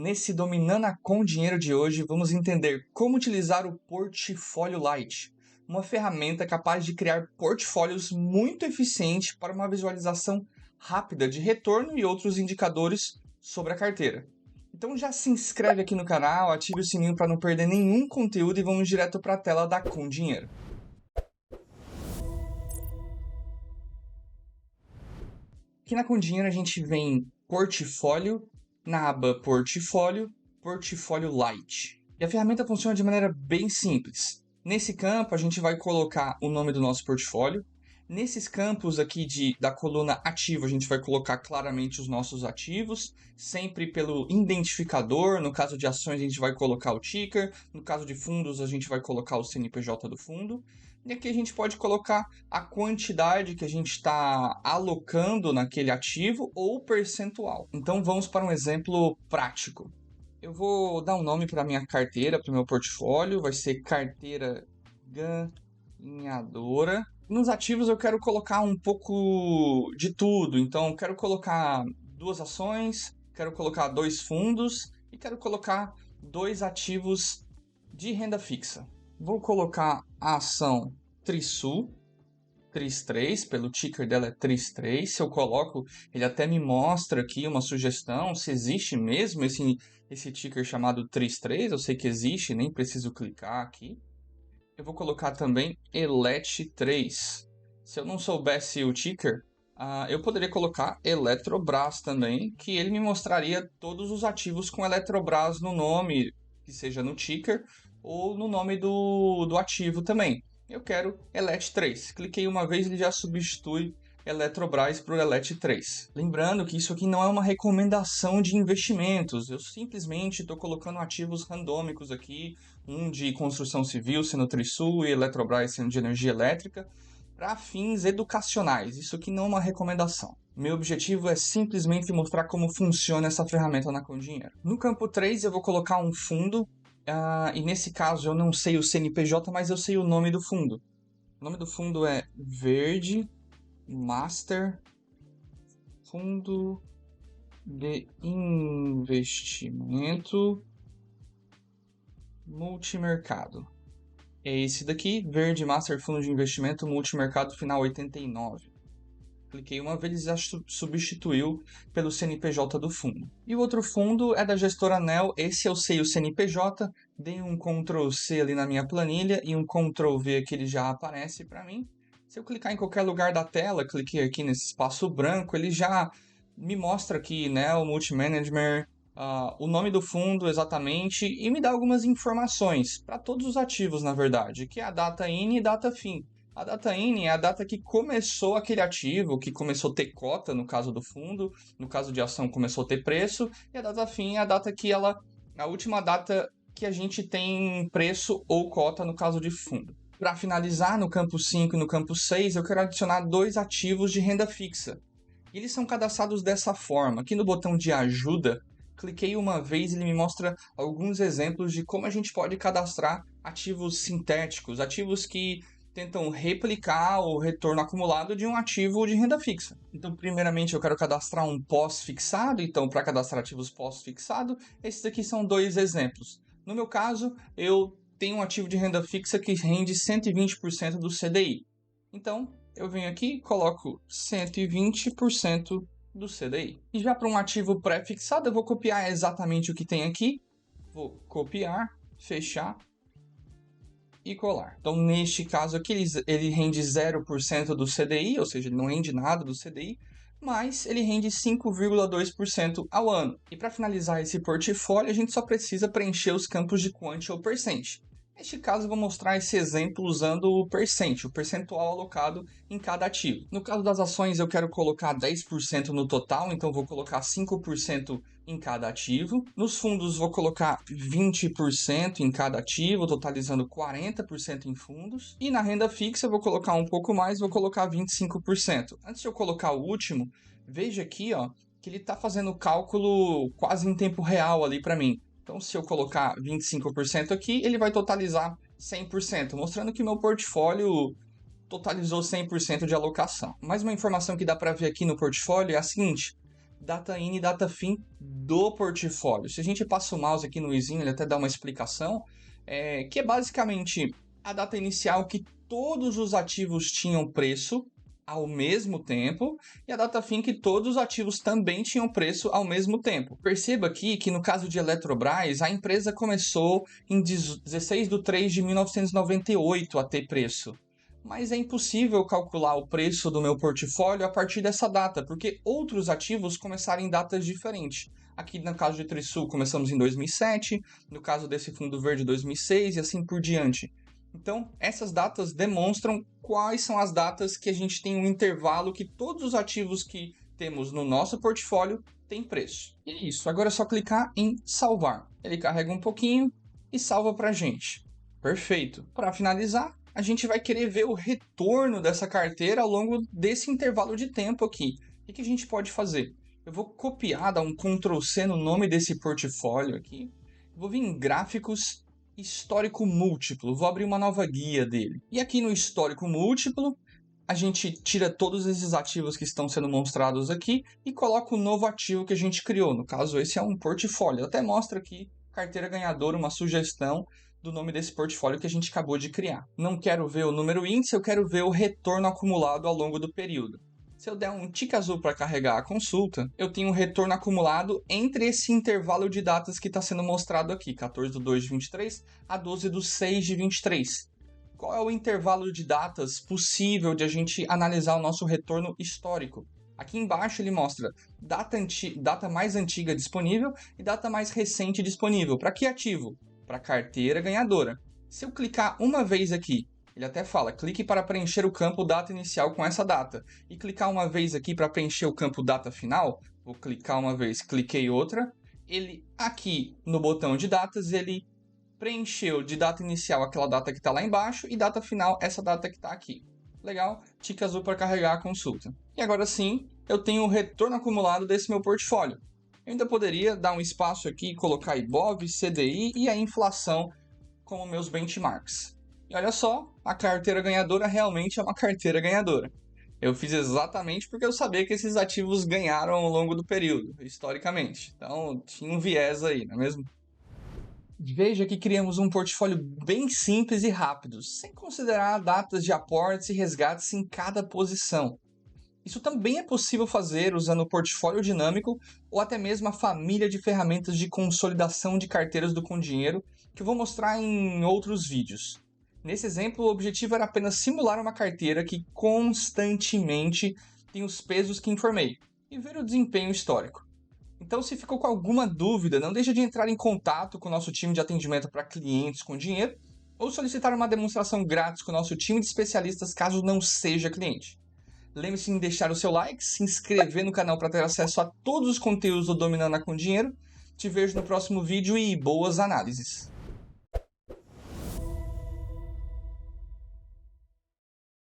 Nesse Dominando com Dinheiro de hoje, vamos entender como utilizar o Portfólio Lite, uma ferramenta capaz de criar portfólios muito eficiente para uma visualização rápida de retorno e outros indicadores sobre a carteira. Então já se inscreve aqui no canal, ative o sininho para não perder nenhum conteúdo e vamos direto para a tela da Com Dinheiro. Aqui na Com Dinheiro a gente vem Portfólio, na aba Portfólio, Portfólio Lite. E a ferramenta funciona de maneira bem simples. Nesse campo a gente vai colocar o nome do nosso portfólio. Nesses campos aqui da coluna ativo, a gente vai colocar claramente os nossos ativos, sempre pelo identificador. No caso de ações, a gente vai colocar o ticker. No caso de fundos, a gente vai colocar o CNPJ do fundo. E aqui a gente pode colocar a quantidade que a gente está alocando naquele ativo ou percentual. Então vamos para um exemplo prático. Eu vou dar um nome para minha carteira, para o meu portfólio. Vai ser carteira ganhadora. Nos ativos eu quero colocar um pouco de tudo. Então quero colocar 2 ações, quero colocar 2 fundos e quero colocar 2 ativos de renda fixa. Vou colocar a ação Trisul, TRIS3, pelo ticker dela é TRIS3. Se eu coloco, ele até me mostra aqui uma sugestão, se existe mesmo esse ticker chamado TRIS3. Eu sei que existe, nem preciso clicar aqui. Eu vou colocar também ELET3. Se eu não soubesse o ticker, eu poderia colocar Eletrobras também, que ele me mostraria todos os ativos com Eletrobras no nome, que seja no ticker, ou no nome do ativo também. Eu quero ELET3. Cliquei uma vez e ele já substitui Eletrobras para o ELET3. Lembrando que isso aqui não é uma recomendação de investimentos. Eu simplesmente estou colocando ativos randômicos aqui, um de construção civil, sendo Trisul, e Eletrobras sendo de energia elétrica, para fins educacionais. Isso aqui não é uma recomendação. Meu objetivo é simplesmente mostrar como funciona essa ferramenta na Com Dinheiro. No campo 3 eu vou colocar um fundo, e nesse caso eu não sei o CNPJ, mas eu sei o nome do fundo. O nome do fundo é Verde Master Fundo de Investimento Multimercado. É esse daqui, Verde Master Fundo de Investimento Multimercado Final 89. Cliquei uma vez e já substituiu pelo CNPJ do fundo. E o outro fundo é da gestora NEL. Esse eu sei o CNPJ. Dei um Ctrl C ali na minha planilha e um Ctrl V que ele já aparece para mim. Se eu clicar em qualquer lugar da tela, cliquei aqui nesse espaço branco, ele já me mostra aqui, né, o Multimanagement, o nome do fundo exatamente e me dá algumas informações para todos os ativos, na verdade, que é a data IN e data FIM. A data IN é a data que começou aquele ativo, que começou a ter cota no caso do fundo, no caso de ação começou a ter preço, e a data FIM é a data que a última data que a gente tem preço ou cota no caso de fundo. Para finalizar, no campo 5 e no campo 6, eu quero adicionar 2 ativos de renda fixa. E eles são cadastrados dessa forma. Aqui no botão de ajuda, cliquei uma vez e ele me mostra alguns exemplos de como a gente pode cadastrar ativos sintéticos, ativos que tentam replicar o retorno acumulado de um ativo de renda fixa. Então, primeiramente, eu quero cadastrar um pós-fixado. Então, para cadastrar ativos pós-fixado, esses aqui são 2 exemplos. No meu caso, eu tenho um ativo de renda fixa que rende 120% do CDI. Então, eu venho aqui e coloco 120% do CDI. E já para um ativo pré-fixado, eu vou copiar exatamente o que tem aqui. Vou copiar, fechar e colar. Então, neste caso aqui, ele rende 0% do CDI, ou seja, ele não rende nada do CDI, mas ele rende 5,2% ao ano. E para finalizar esse portfólio, a gente só precisa preencher os campos de quant ou percent. Neste caso, eu vou mostrar esse exemplo usando o percent, o percentual alocado em cada ativo. No caso das ações, eu quero colocar 10% no total, então vou colocar 5% em cada ativo. Nos fundos, vou colocar 20% em cada ativo, totalizando 40% em fundos. E na renda fixa, eu vou colocar um pouco mais, vou colocar 25%. Antes de eu colocar o último, veja aqui, ó, que ele está fazendo o cálculo quase em tempo real ali para mim. Então, se eu colocar 25% aqui, ele vai totalizar 100%, mostrando que meu portfólio totalizou 100% de alocação. Mais uma informação que dá para ver aqui no portfólio é a seguinte: data in e data fim do portfólio. Se a gente passa o mouse aqui no izinho, ele até dá uma explicação, que é basicamente a data inicial que todos os ativos tinham preço ao mesmo tempo e a data fim que todos os ativos também tinham preço ao mesmo tempo. Perceba aqui que no caso de Eletrobras, a empresa começou em 16 de 3 de 1998 a ter preço. Mas é impossível calcular o preço do meu portfólio a partir dessa data, porque outros ativos começaram em datas diferentes. Aqui no caso de Trisul começamos em 2007, no caso desse fundo verde 2006 e assim por diante. Então, essas datas demonstram quais são as datas que a gente tem um intervalo que todos os ativos que temos no nosso portfólio têm preço. E é isso, agora é só clicar em salvar. Ele carrega um pouquinho e salva pra gente. Perfeito. Para finalizar, a gente vai querer ver o retorno dessa carteira ao longo desse intervalo de tempo aqui. O que a gente pode fazer? Eu vou copiar, dar um Ctrl C no nome desse portfólio aqui. Vou vir em gráficos, histórico múltiplo, vou abrir uma nova guia dele. E aqui no histórico múltiplo, a gente tira todos esses ativos que estão sendo mostrados aqui e coloca o novo ativo que a gente criou. No caso, esse é um portfólio. Até mostra aqui, carteira ganhadora, uma sugestão do nome desse portfólio que a gente acabou de criar. Não quero ver o número índice, eu quero ver o retorno acumulado ao longo do período. Se eu der um tique azul para carregar a consulta, eu tenho um retorno acumulado entre esse intervalo de datas que está sendo mostrado aqui, 14 de 2 de 23 a 12 de 6 de 23. Qual é o intervalo de datas possível de a gente analisar o nosso retorno histórico? Aqui embaixo ele mostra data mais antiga disponível e data mais recente disponível. Para que ativo? Para carteira ganhadora. Se eu clicar uma vez aqui, ele até fala, clique para preencher o campo data inicial com essa data. E clicar uma vez aqui para preencher o campo data final, vou clicar uma vez, cliquei outra. Ele aqui no botão de datas, ele preencheu de data inicial aquela data que está lá embaixo e data final essa data que está aqui. Legal? Tique azul para carregar a consulta. E agora sim, eu tenho o retorno acumulado desse meu portfólio. Eu ainda poderia dar um espaço aqui, colocar IBOV, CDI e a inflação como meus benchmarks. E olha só, a carteira ganhadora realmente é uma carteira ganhadora. Eu fiz exatamente porque eu sabia que esses ativos ganharam ao longo do período, historicamente. Então, tinha um viés aí, não é mesmo? Veja que criamos um portfólio bem simples e rápido, sem considerar datas de aportes e resgates em cada posição. Isso também é possível fazer usando o portfólio dinâmico ou até mesmo a família de ferramentas de consolidação de carteiras do Com Dinheiro, que eu vou mostrar em outros vídeos. Nesse exemplo, o objetivo era apenas simular uma carteira que constantemente tem os pesos que informei e ver o desempenho histórico. Então, se ficou com alguma dúvida, não deixe de entrar em contato com o nosso time de atendimento para clientes com dinheiro ou solicitar uma demonstração grátis com o nosso time de especialistas caso não seja cliente. Lembre-se de deixar o seu like, se inscrever no canal para ter acesso a todos os conteúdos do Dominando Com Dinheiro. Te vejo no próximo vídeo e boas análises!